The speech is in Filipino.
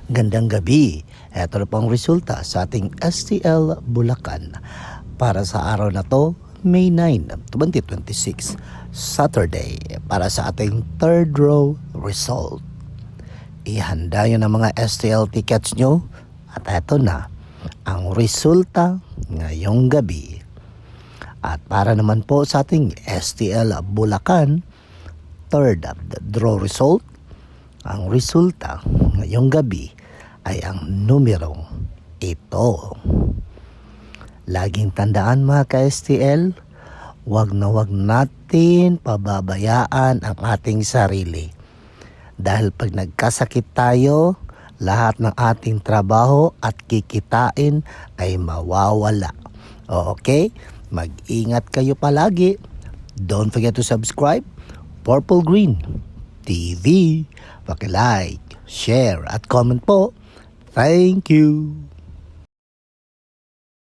Gandang gabi. Ito na po ang resulta sa ating STL Bulacan para sa araw na to, May 9, 2026, Saturday, para sa ating third row result. Ihanda nyo ng mga STL tickets nyo at eto na ang resulta ngayong gabi. At para naman po sa ating STL Bulacan, third draw result, ang resulta ngayong gabi ay ang numerong ito. Laging tandaan mga ka-STL, wag natin pababayaan ang ating sarili. Dahil pag nagkasakit tayo, lahat ng ating trabaho at kikitain ay mawawala. Okay? Mag-ingat kayo palagi. Don't forget to subscribe Purple Green TV. Paki-like, share at comment po. Thank you.